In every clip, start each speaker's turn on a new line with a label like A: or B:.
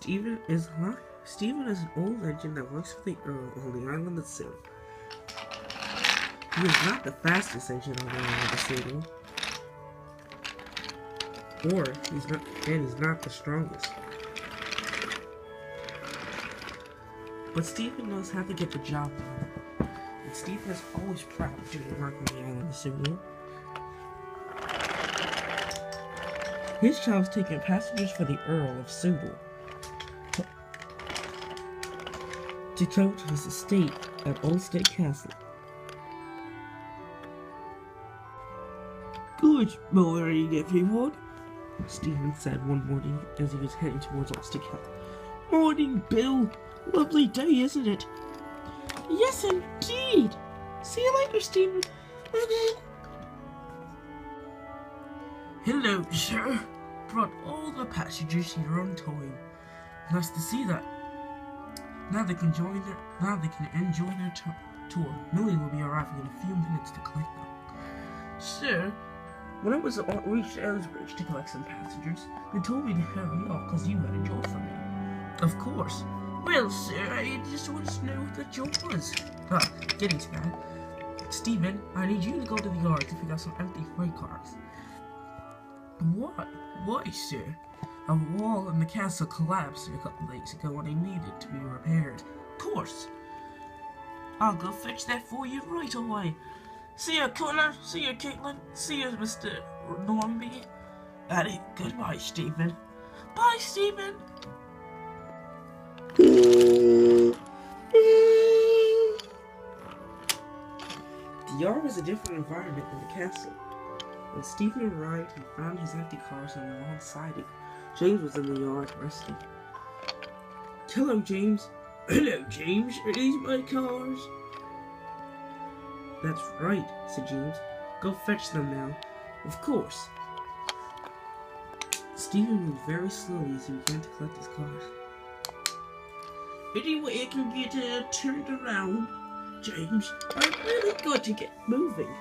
A: Stephen is an old legend that works for the Earl on the island of Sue. He is not the fastest engine on the island of Sue. He's not the strongest. But Stephen knows how to get the job done. And Stephen is always proud of doing work on the island of Sulu. His job is taking passengers for the Earl of Sulu to go to his estate at Old State Castle. Good morning, everyone, Stephen said one morning as he was heading towards Old State Castle. Morning, Bill. Lovely day, isn't it? Yes, indeed. See you later, Stephen. Hello, sir. Brought all the passengers here on time. Nice to see that. Now they can enjoy their tour. Millie will be arriving in a few minutes to collect them. Sir, when I was reached Ellsbridge to collect some passengers, they told me to hurry up because you had a job for me. Of course. Well, sir, I just wanted to know what the job was. Getting to that. Stephen, I need you to go to the yard to pick up some empty freight cars. What? Why, sir? A wall in the castle collapsed a couple days ago and I needed to be repaired. Of course. I'll go fetch that for you right away. See ya, Connor. See ya, Caitlin. See ya, Mr. Normby. Goodbye, Stephen. Bye, Stephen. The yard was a different environment than the castle. When Stephen arrived, he found his empty cars on the wrong side. James was in the yard resting. Hello, James. Hello, James. Are these my cars? That's right, said James. Go fetch them now. Of course. Stephen moved very slowly as he began to collect his cars. Any way I can get turned around, James? I'm really good to get moving.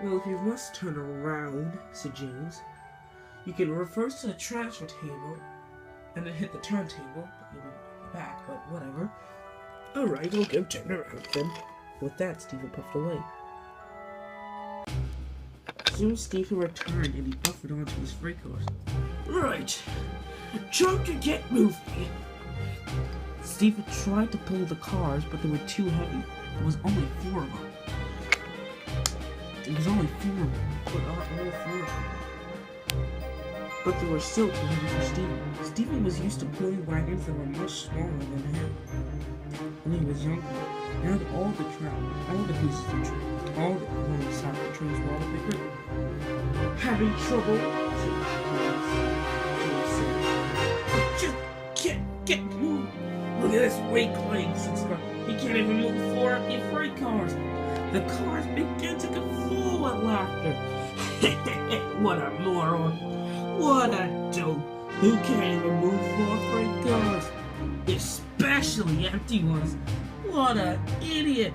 A: Well, if you must turn around, said James, you can reverse to the transfer table and then hit the turntable, back, but whatever. Alright, I'll go turn around then. With that, Stephen puffed away. Soon Stephen returned and he buffered onto his freight cars. Right, time to get moving. Stephen tried to pull the cars, but they were too heavy. There was only 4 of them. But they were still too heavy for Stephen. Stephen was used to pulling wagons that were much smaller than him when he was younger. Now that all the pieces of the train, all the side of the trains were all bigger. Having trouble? Just get moving. Look at this weakling. He can't even move 4 empty freight cars. The cars began to guffaw with laughter. What a moron. What a dope. Who can't even move 4 freight cars? Especially empty ones. What an idiot.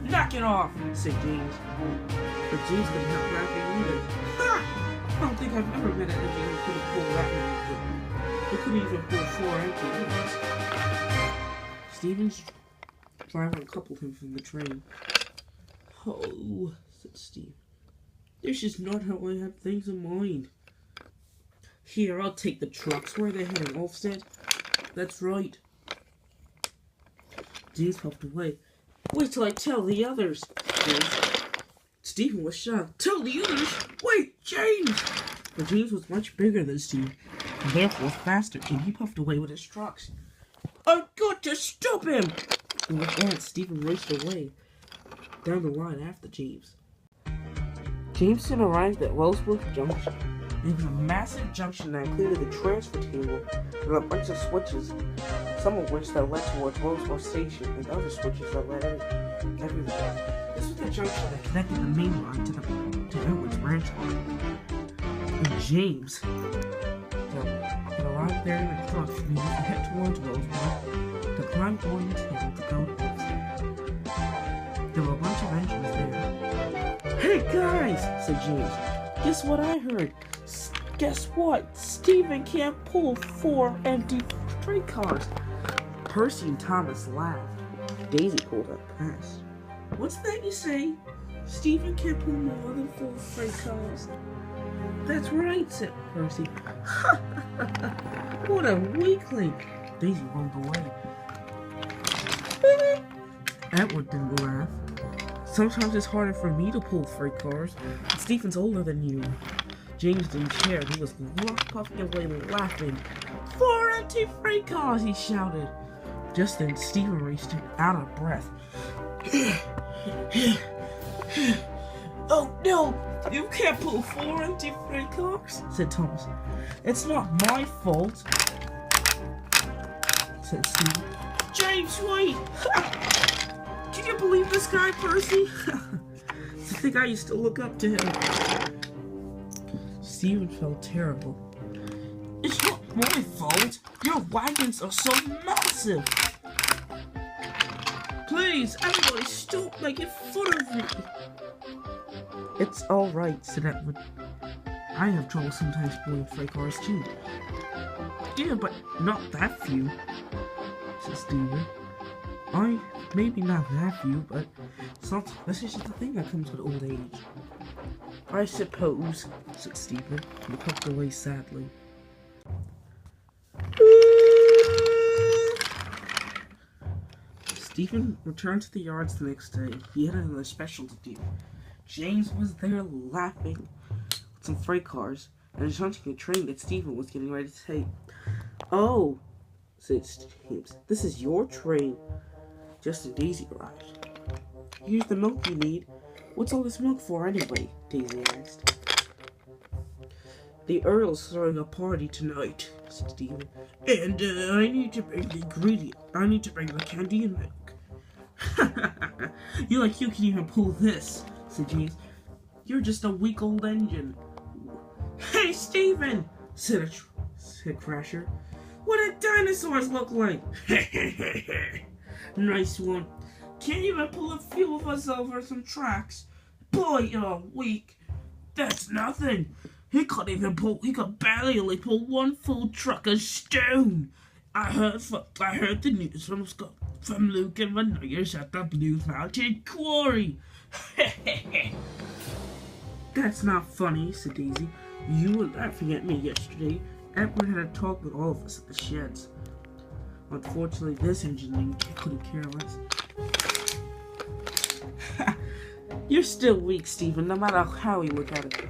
A: Knock it off, said James. But James couldn't help laughing either. I don't think I've ever met an engine who could pull that many. They couldn't even pull 4 empty ones. Stephen's driver uncoupled him from the train. Oh, said Steve. This is not how I had things in mind. Here, I'll take the trucks. Where are they heading, Olfstead? That's right. James puffed away. Wait till I tell the others. Stephen was shocked. Tell the others? Wait, James! But James was much bigger than Steve, and therefore faster, and he puffed away with his trucks. I've got to stop him! And with that, Stephen raced away down the line after James. James soon arrived at Wellsworth Junction. It was a massive junction that included the transfer table and a bunch of switches, some of which that led towards Wellsworth Station and other switches that led everywhere. This was the junction that connected the main line to Edward's branch line. And James had arrived there in a truck and he was to head towards Wellsworth to climb on the table to go to Wellsworth. There were a bunch of engines there. Hey guys, said James. Guess what I heard? Guess what? Steven can't pull 4 empty freight cars. Percy and Thomas laughed. Daisy pulled up past. What's that you say? Steven can't pull more than 4 freight cars. That's right, said Percy. What a weakling. Daisy rolled away. Edward didn't laugh. Sometimes it's harder for me to pull freight cars. Stephen's older than you. James didn't care. He was puffing away laughing. 4 empty freight cars, he shouted. Just then, Stephen raced out of breath. Oh no! You can't pull 4 empty freight cars, said Thomas. It's not my fault, said Stephen. James, wait! Can you believe this guy, Percy? I think I used to look up to him. Stephen felt terrible. It's not my fault. Your wagons are so massive. Please, everybody, stop making fun of me. It's alright, said Edward. I have trouble sometimes pulling freight cars too. Yeah, but not that few, said Stephen. Maybe not that few, but that's just the thing that comes with old age. I suppose, said Stephen, and puffed away sadly. Stephen returned to the yards the next day. He had another special to do. James was there laughing with some freight cars and hunting a train that Stephen was getting ready to take. Oh, said James, this is your train. Just as Daisy arrived. Here's the milk you need. What's all this milk for anyway? Daisy asked. The Earl's throwing a party tonight, said Stephen. And I need to bring the ingredient. I need to bring the candy and milk. You can even pull this, said James. You're just a weak old engine. Hey, Stephen, said Crasher. What do dinosaurs look like? Nice one. Can't even pull a few of us over some tracks. Boy, you're weak. That's nothing. He could barely pull one full truck of stone. I heard the news from Luke and Renegers at the Blue Mountain Quarry. That's not funny, said Daisy. You were laughing at me yesterday. Edward had a talk with all of us at the sheds. Unfortunately, this engineer couldn't care less. You're still weak, Stephen, no matter how you look at it.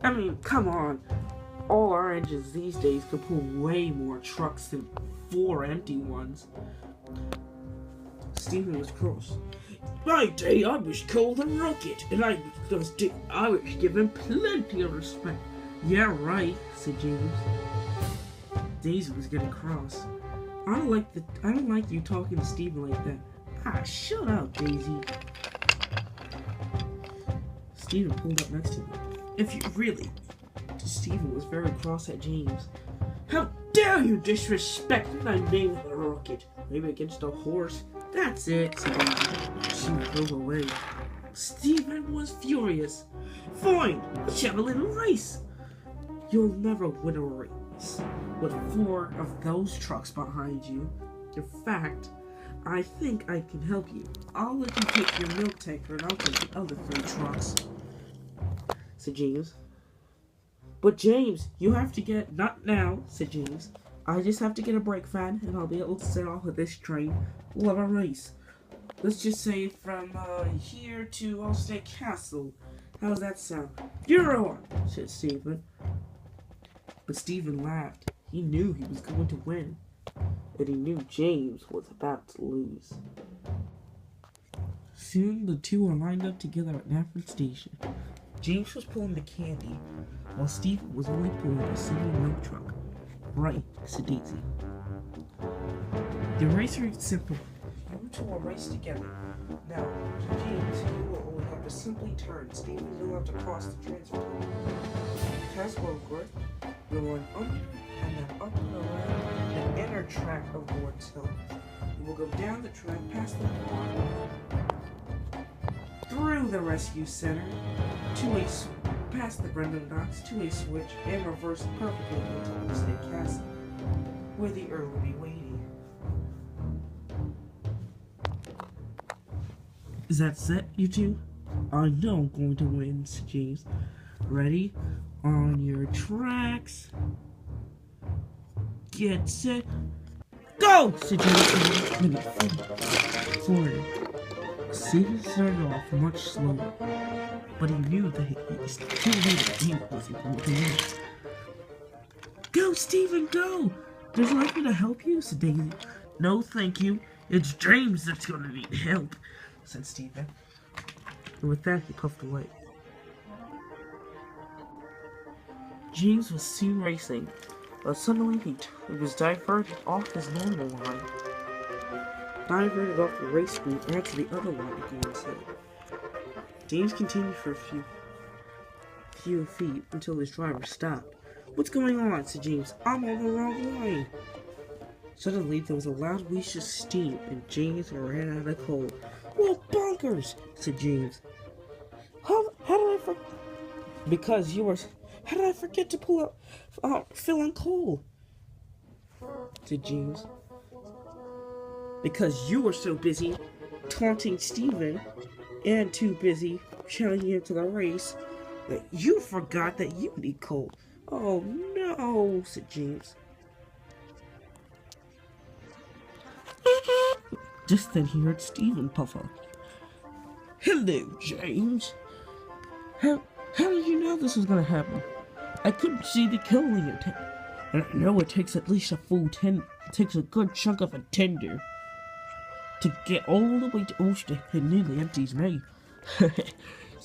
A: I mean, come on. All our engines these days could pull way more trucks than 4 empty ones. Stephen was cross. My day, I was called a rocket, and I was given plenty of respect. Yeah, right, said James. Daisy was getting cross. I don't like you talking to Stephen like that. Ah, shut up, Daisy. Stephen pulled up next to me. If you really... Stephen was very cross at James. How dare you disrespect my name with a rocket? Maybe against a horse. That's it, said Daisy. She drove away. Stephen was furious. Fine, let's have a little race. You'll never win a race with 4 of those trucks behind you. In fact, I think I can help you. I'll let you take your milk tanker and I'll take the other 3 trucks, said James. But James, you have to get... Not now, said James. I just have to get a brake fan and I'll be able to set off with this train. We'll have a race. Let's just say from here to Allstate Castle. How's that sound? You're on, said Stephen. But Stephen laughed. He knew he was going to win. And he knew James was about to lose. Soon the two were lined up together at Knapford Station. James was pulling the candy, while Stephen was only pulling a single milk truck. Right, said Daisy. The race is simple. You two will race together. Now, James, you will only have to simply turn. Stephen, you'll have to cross the transfer tunnel. Past Wentworth, you'll run under and then up and around the inner track of Lord's Hill. You will go down the track past the barn, through the rescue center, to a past the Brendam Docks, two-way switch, and reverse perfectly into the State Castle, where the Earl will be waiting. Is that set, you two? I know I'm going to win, said James. Ready? On your tracks. Get set. Go! Said James. Florida. Stephen started off much slower, but he knew that he still knew that he was going to win. Go, Stephen, go! There's nothing to help you, said Daisy. No, thank you. It's James that's going to need help, said Stephen. And with that, he puffed away. James was soon racing, but suddenly he was diverted off his normal line. Diverted off the race route and to the other line again, said. James continued for a few feet until his driver stopped. What's going on? Said James. I'm on the wrong line. Suddenly, there was a loud whoosh of steam, and James ran out of coal. Well, bonkers! Said James. How did I forget? Because you were. How did I forget to fill on coal? Said James. Because you were so busy taunting Stephen and too busy challenging him to the race that you forgot that you need coal. Oh no, said James. Just then he heard Stephen puff up. Hello, James. How did you know this was gonna happen? I couldn't see the killing it. And I know it takes at least a full it takes a good chunk of a tender to get all the way to Ulster. It nearly empties me.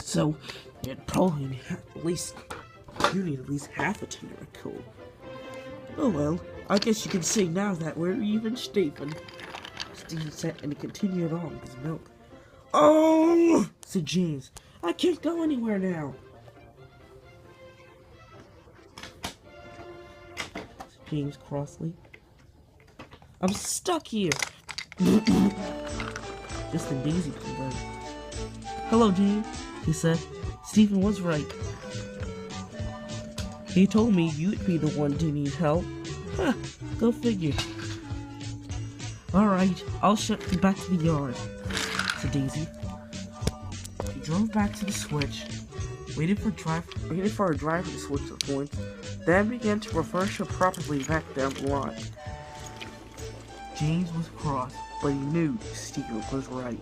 A: So, you'd probably need at least half a tender of coal. Oh well, I guess you can say now that we're even, Stephen. Stephen said, and he continued on with his milk. Oh, said James. I can't go anywhere now. Said James crossly. I'm stuck here. Just then Daisy came by. Hello, James, he said. Stephen was right. He told me you'd be the one to need help. Huh, go figure. Alright, I'll ship you back to the yard, said Daisy. He drove back to the switch, waited for a driver to switch the points, then began to reverse her properly back down the line. James was cross, but he knew Stephen was right,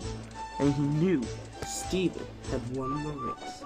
A: and he knew Stephen had won the race.